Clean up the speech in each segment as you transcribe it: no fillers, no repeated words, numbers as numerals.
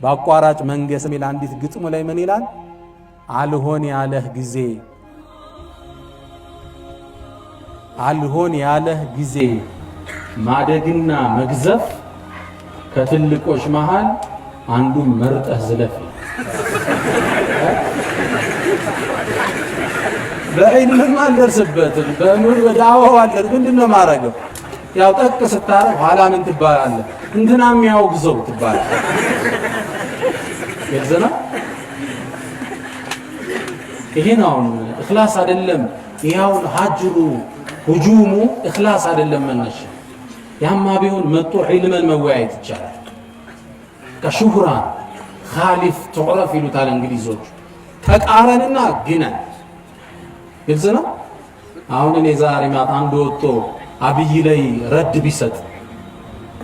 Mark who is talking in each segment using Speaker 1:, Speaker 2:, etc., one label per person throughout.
Speaker 1: በአቋራጭ መንገስ ሚል አንዲት ግጥሙ ላይ ምን ይላል? አልሆን ያለህ ጊዜ ማደግና መግዘፍ ከትልቆች መሃል አንዱን መርጠህ ዝለፍ። በዒልምም አልደርስበትም በዳዕዋው አልደርስ ምንድነው ማረገው? ያው ጠቅ ስታረግ ኋላ ምን ትባላለህ? እንትና የሚያወግዘው ትባላለህ። የዘና ይሄ ነው ኢኽላስ አይደለም። ያው ሀጅሩ ሁጁሙ ኢኽላስ አይደለም መነሻ። ያማ ቢሆን መጥቶ ዒልምን መወያየት ይቻላል። ከሹህራ ኻሊፍ ትዑረፍ ይሉታል እንግሊዞች። ተቃረንና ግነን ግልጽ ነው። አሁን እኔ ዛሬ ማታ አንድ ወጥቶ አብይ ላይ ረድ ቢሰጥ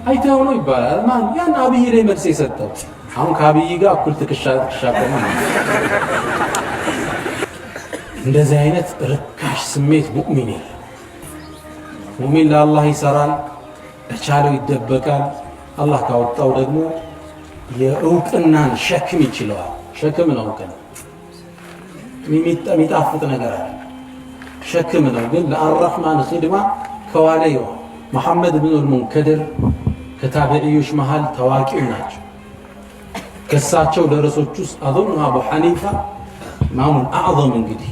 Speaker 1: አይተው ነው ይባላል። ማን ያን አብይ ላይ መልስ የሰጠው? አሁን ከአብይ ጋር እኩል ትከሻ ቆመ። እንደዚህ አይነት ርካሽ ስሜት ሙእሚን የለም። ሙእሚን ለአላህ ይሰራል፣ ለቻለው ይደበቃል። አላህ ካወጣው ደግሞ የእውቅናን ሸክም ይችለዋል። ሸክም ነው እውቅና የሚጣፍጥ ነገር አለ። ሸክም ነው ግን ለአርረሕማን ኺድማ ከዋለ ይሆን። መሐመድ ብን አልሙንከድር ከታቢዒዮች መሃል ታዋቂው ናቸው። ከሳቸው ደረሶች ውስጥ አظن አቡ ሐኒፋ ኢማሙል አዕዘም እንግዲህ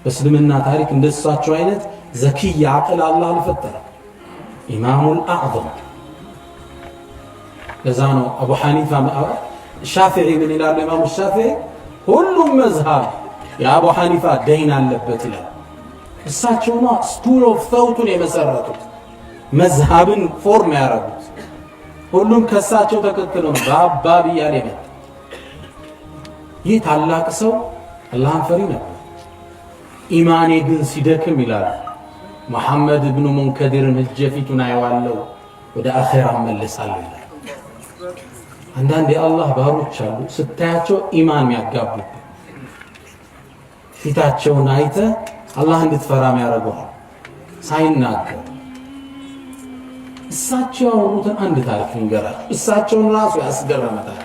Speaker 1: በእስልምና ታሪክ እንደሳቸው አይነት ዘኪያ አቅል አላህ አልፈጠረም። ኢማሙል አዕዘም ለዛ ነው አቡ ሐኒፋ ሻፊዒ ምን ይላሉ? ኢማሙ ሻፊዒ ሁሉም መዝሃብ የአቡ ሐኒፋ ደይን አለበት ይላል። እሳቸው ነው ስኩል ኦፍ ቶቱን የመሰረቱት መዝሃብን ፎርም ያደረጉት። ሁሉም ከሳቸው ተከትለው በአባብ እያለ መጣ። ይህ ታላቅ ሰው አላህን ፈሪ ነበር። ኢማኔ ግን ሲደክም ይላል መሐመድ ብኑ ሙንከዲርን እጀ ፊቱን አየዋለሁ ወደ አኼራ እመለሳለሁ ይላል። አንዳንድ የአላህ ባሮች አሉ ስታያቸው ኢማን የሚያጋቡ ፊታቸውን አይተ አላህ እንድትፈራ የሚያደርገዋል ሳይናገር። እሳቸው ያወሩትን አንድ ታሪክ ልንገራችሁ። እሳቸውን ራሱ ያስገረመታል።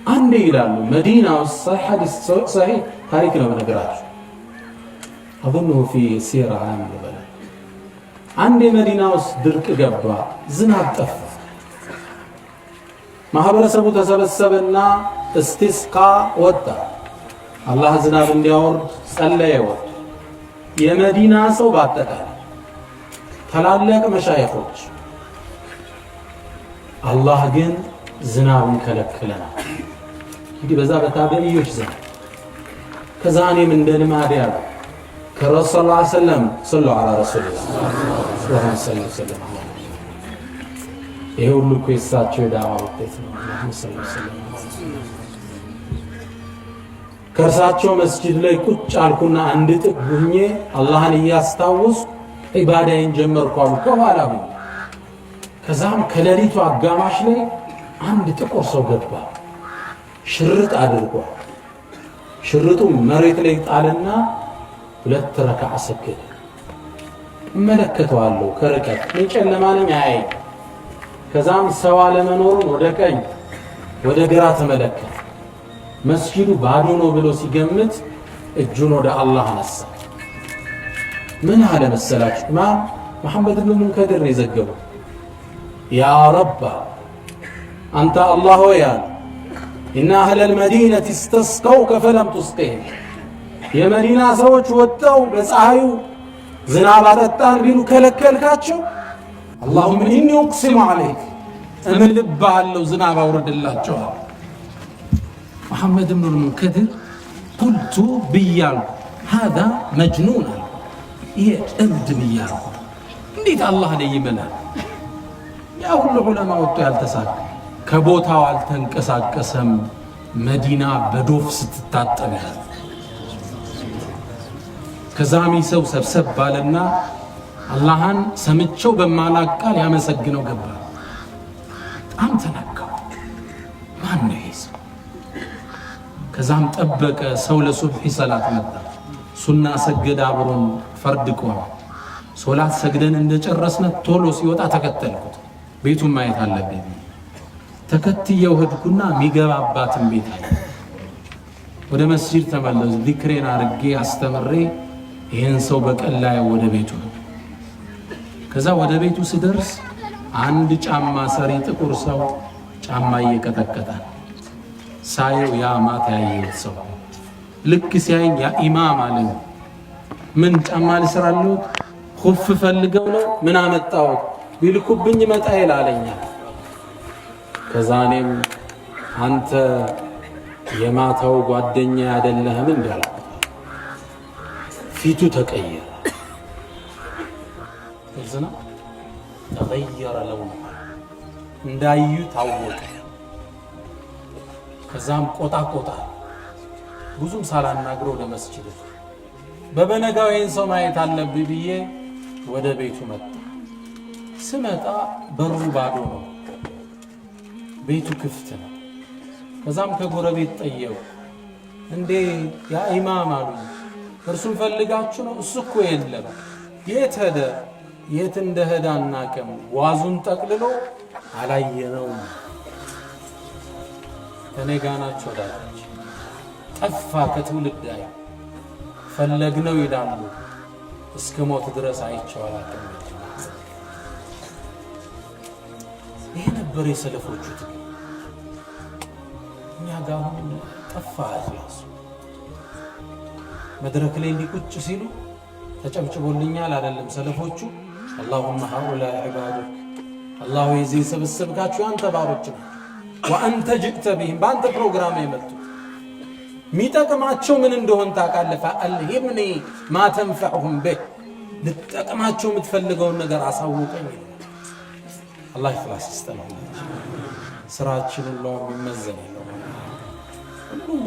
Speaker 1: አንዴ ይላሉ መዲና ውስጥ ሰሒህ ታሪክ ነው ነገራችሁ። አظنه في سير عام البلد አንዴ መዲና ውስጥ ድርቅ ገባ፣ ዝናብ ጠፋ። ማህበረሰቡ ተሰበሰበና እስቲስቃ ወጣ። አላህ ዝናብ እንዲያወርድ ጸለየ። ወጣ የመዲና ሰው ባጠቃላይ ታላላቅ መሻይኾች። አላህ ግን ዝናብን ከለከለናል። እንግዲህ በዛ በታቢዒዮች ዘመን ከዛ እኔም እንደ ልማድ ያለ ከረሱል ሰለላሁ ዐለይሂ ወሰለም ሰለላሁ ዐለይሂ ወሰለም ይሄ ሁሉ እኮ የእሳቸው የዳዋ ውጤት ነው። ከእርሳቸው መስጂድ ላይ ቁጭ አልኩና አንድ ጥግ ሁኜ አላህን እያስታወስኩ ዒባዳዬን ጀመርኩ አሉ ከኋላ። ከዛም ከሌሊቱ አጋማሽ ላይ አንድ ጥቁር ሰው ገባ። ሽርጥ አድርጓል። ሽርጡ መሬት ላይ ጣልና 2 ረካዓ ሰገደ። እመለከተዋለሁ ከርቀት ጨለማ ነኝ አያይ። ከዛም ሰው አለመኖሩን ወደ ቀኝ ወደ ግራ ተመለከተ። መስጂዱ ባዶ ነው ብሎ ሲገምት እጁን ወደ አላህ አነሳ። ምን አለ መሰላችሁ? ኢማም መሐመድ ብን ሙንከድር የዘገበው ያ ረባ አንተ አላህ ሆይ ኢነ አህለል መዲነቲ እስተስቀውከ ፈለም ቱስቂህም። የመዲና ሰዎች ወጥተው በፀሐዩ ዝናብ አጠጣን ቢሉ ከለከልካቸው። አላሁመ ኢኒ ኡቅሲሙ ዐለይክ እምልብሃለሁ ዝናብ አውርድላቸው። መሐመድ ብን ሙንከድር ቁልቱ ብያልኩ ሃዛ መጅኑን አለ። ይሄ እብድ ብያልኩ እንዴት አላህ ላይ ይመናል? ያ ሁሉ ዑለማ ወጥቶ ያልተሳካ ከቦታው አልተንቀሳቀሰም። መዲና በዶፍ ስትታጠብ ያለ ከዛሚ ሰው ሰብሰብ ባለና አላህን ሰምቸው በማላቅ ቃል ያመሰግነው ገባ። በጣም ተናካው። ማን ነው ይሄ? ከዛም ጠበቀ። ሰው ለሱብሒ ሰላት መጣ። ሱና ሰገደ አብሮን ፈርድ ቆመ። ሶላት ሰግደን እንደጨረስነ ቶሎ ሲወጣ ተከተልኩት። ቤቱን ማየት አለብኝ። ተከትየው ሄድኩና የሚገባባትን ቤት አለ። ወደ መስጂድ ተመለሱ። ዚክሬን አርጌ አስተምሬ ይሄን ሰው በቀላይ ወደ ቤቱ ነው። ከዛ ወደ ቤቱ ስደርስ አንድ ጫማ ሰሪ ጥቁር ሰው ጫማ እየቀጠቀጠ ሳየው ያ ማታ ያየሁት ሰው ልክ ሲያየኝ ያ ኢማም አለኝ። ምን ጫማ ልስራለሁ? ኹፍ ፈልገው ነው? ምን አመጣው? ቢልኩብኝ መጣ ይላለኛል። ከዛ እኔም አንተ የማታው ጓደኛ አይደለህም እንዳለ ፊቱ ተቀየረ። እዝና ተغير لونه እንዳዩ ታወቀ። ከዛም ቆጣ ብዙም ሳላናግረው ለመስጂድ በበነጋው ይሄን ሰው ማየት አለብኝ ብዬ ወደ ቤቱ መጣ። ስመጣ በሩ ባዶ ነው፣ ቤቱ ክፍት ነው። ከዛም ከጎረቤት ጠየቁ። እንዴ ያ ኢማም አሉኝ። እርሱን ፈልጋችሁ ነው? እሱ እኮ የለም። የት ሄደ? የት እንደሄደ አናውቅም። ዋዙን ጠቅልሎ አላየነውም። ከኔ ጋር ናቸው ዳች ጠፋ ከትውልድ ላይ ፈለግነው ይላሉ። እስከ ሞት ድረስ አይቼው አላውቅም። ይሄ ነበር የሰለፎቹ ትግል። እኛ ጋር አሁን ጠፋ። ያሱ መድረክ ላይ እንዲቁጭ ሲሉ ተጨብጭቦልኛል አይደለም ሰለፎቹ። اللهم هؤلاء عبادك الله يزي سبسبكاچو አንተ ባሮች ነው። وانت جئت بهم በአንተ ፕሮግራም የመጡ ሚጠቅማቸው ምን እንደሆነ ታውቃለህ። فالهمني ما تنفعهم به ልትጠቅማቸው የምትፈልገውን ነገር አሳውቀኝ። አላህ ይخلص ይስጠን። ስራችን ሁሉ የሚመዘን